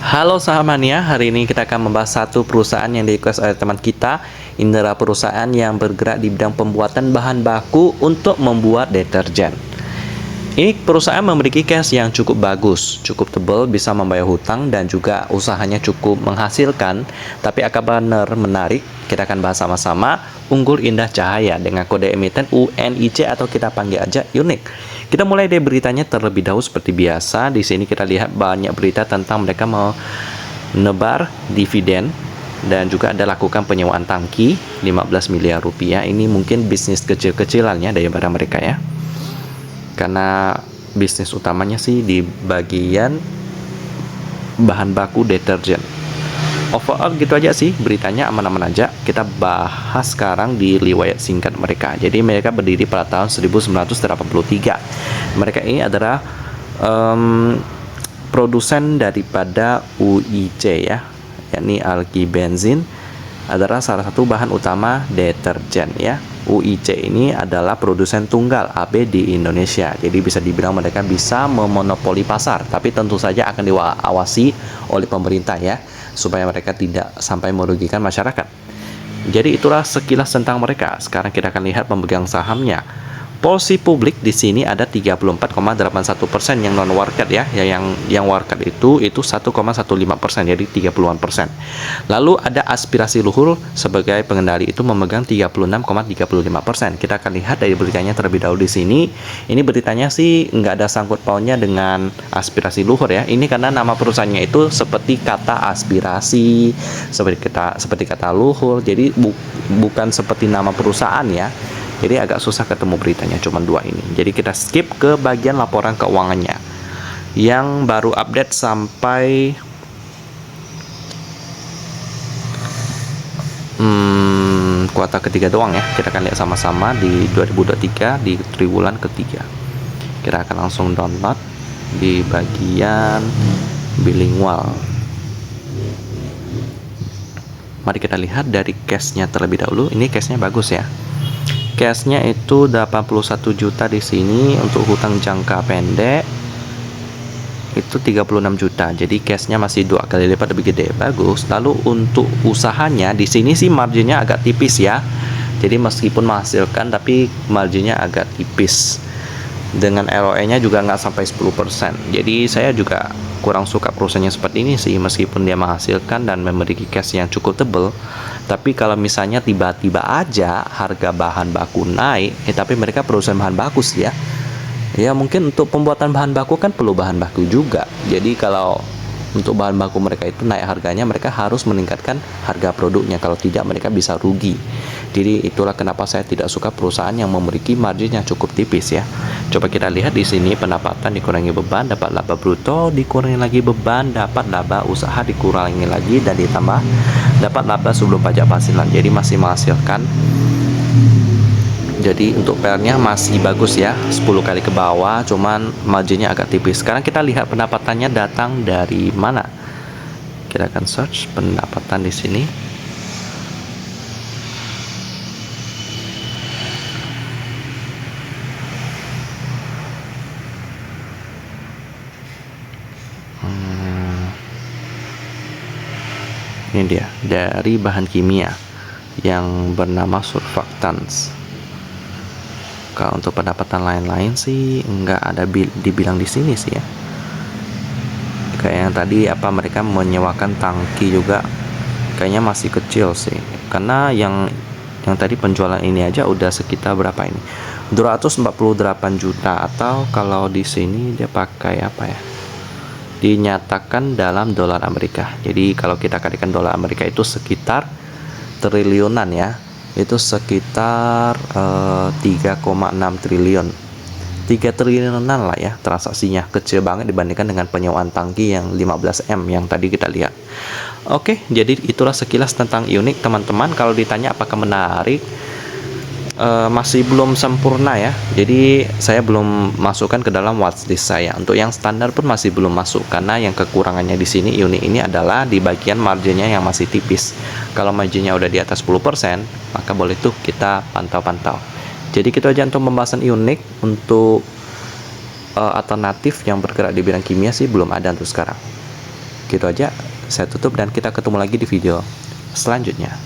Halo sahamania, hari ini kita akan membahas satu perusahaan yang di-request oleh teman kita. Ini adalah perusahaan yang bergerak di bidang pembuatan bahan baku untuk membuat deterjen. Ini perusahaan memiliki cash yang cukup bagus, cukup tebal, bisa membayar hutang dan juga usahanya cukup menghasilkan. Tapi akan benar menarik, kita akan bahas sama-sama. Unggul Indah Cahaya dengan kode emiten UNIC atau kita panggil aja unik. Kita mulai dari beritanya terlebih dahulu seperti biasa. Di sini kita lihat banyak berita tentang mereka mau menebar dividen dan juga ada lakukan penyewaan tangki 15 miliar rupiah. Ini mungkin bisnis kecil-kecilannya daripada mereka ya. Karena bisnis utamanya sih di bagian bahan baku deterjen. Overall gitu aja sih, beritanya aman-aman aja. Kita bahas sekarang di riwayat singkat mereka. Jadi mereka berdiri pada tahun 1983. Mereka ini adalah produsen daripada UIC ya, yakni alki benzin adalah salah satu bahan utama deterjen ya. UIC ini adalah produsen tunggal AB di Indonesia. Jadi bisa dibilang mereka bisa memonopoli pasar, tapi tentu saja akan diawasi oleh pemerintah ya, supaya mereka tidak sampai merugikan masyarakat. Jadi itulah sekilas tentang mereka. Sekarang kita akan lihat pemegang sahamnya. Porsi publik di sini ada 34,81% yang non warket ya. Yang warket itu 1,15%, jadi 30-an%. Lalu ada aspirasi luhur sebagai pengendali itu memegang 36,35%. Kita akan lihat dari beritanya terlebih dahulu di sini. Ini beritanya sih nggak ada sangkut pautnya dengan aspirasi luhur ya. Ini karena nama perusahaannya itu seperti kata aspirasi, seperti kata luhur. Jadi bukan seperti nama perusahaan ya. Jadi agak susah ketemu beritanya, cuma dua ini. Jadi kita skip ke bagian laporan keuangannya yang baru update sampai kuartal ketiga doang ya. Kita akan lihat sama-sama di 2023 di triwulan ketiga. Kita akan langsung download di bagian bilingual. Mari kita lihat dari cashnya terlebih dahulu. Ini cashnya bagus ya. Cashnya itu 81 juta di sini. Untuk hutang jangka pendek itu 36 juta. Jadi cashnya masih 2 kali lipat lebih gede. Bagus. Lalu untuk usahanya di sini sih marginnya agak tipis ya. Jadi meskipun menghasilkan tapi marginnya agak tipis. Dengan ROE-nya juga nggak sampai 10%. Jadi saya juga kurang suka perusahaannya seperti ini sih, meskipun dia menghasilkan dan memiliki cash yang cukup tebal. Tapi kalau misalnya tiba-tiba aja harga bahan baku naik, tapi mereka perusahaan bahan baku sih ya. Ya mungkin untuk pembuatan bahan baku kan perlu bahan baku juga. Jadi kalau untuk bahan baku mereka itu naik harganya, mereka harus meningkatkan harga produknya. Kalau tidak mereka bisa rugi. Jadi itulah kenapa saya tidak suka perusahaan yang memiliki margin yang cukup tipis ya. Coba kita lihat di sini pendapatan dikurangi beban, dapat laba bruto, dikurangi lagi beban, dapat laba usaha dikurangi lagi dan ditambah dapat laba sebelum pajak penghasilan. Jadi masih menghasilkan. Jadi untuk PR-nya masih bagus ya, 10 kali ke bawah, cuman marginnya agak tipis. Sekarang kita lihat pendapatannya datang dari mana. Kita akan search pendapatan di sini. Ini dia, dari bahan kimia yang bernama surfactants. Kalau untuk pendapatan lain-lain sih nggak ada dibilang di sini sih ya. Kayak yang tadi mereka menyewakan tangki juga kayaknya masih kecil sih. Karena yang tadi penjualan ini aja udah sekitar berapa ini? 248 juta, atau kalau di sini dia pakai apa ya? Dinyatakan dalam dolar Amerika. Jadi kalau kita kalikan dolar Amerika itu sekitar triliunan ya. Itu sekitar 3,6 triliun. 3 triliunan lah ya transaksinya. Kecil banget dibandingkan dengan penyewaan tangki yang 15M yang tadi kita lihat. Oke, jadi itulah sekilas tentang unik teman-teman. Kalau ditanya apakah menarik, masih belum sempurna ya. Jadi saya belum masukkan ke dalam watchlist saya. Untuk yang standar pun masih belum masuk, karena yang kekurangannya di sini unik ini adalah di bagian marginnya yang masih tipis. Kalau marginnya udah di atas 10%, maka boleh tuh kita pantau-pantau. Jadi gitu aja untuk pembahasan unik. Untuk alternatif yang bergerak di bidang kimia sih belum ada untuk sekarang. Gitu aja, saya tutup dan kita ketemu lagi di video selanjutnya.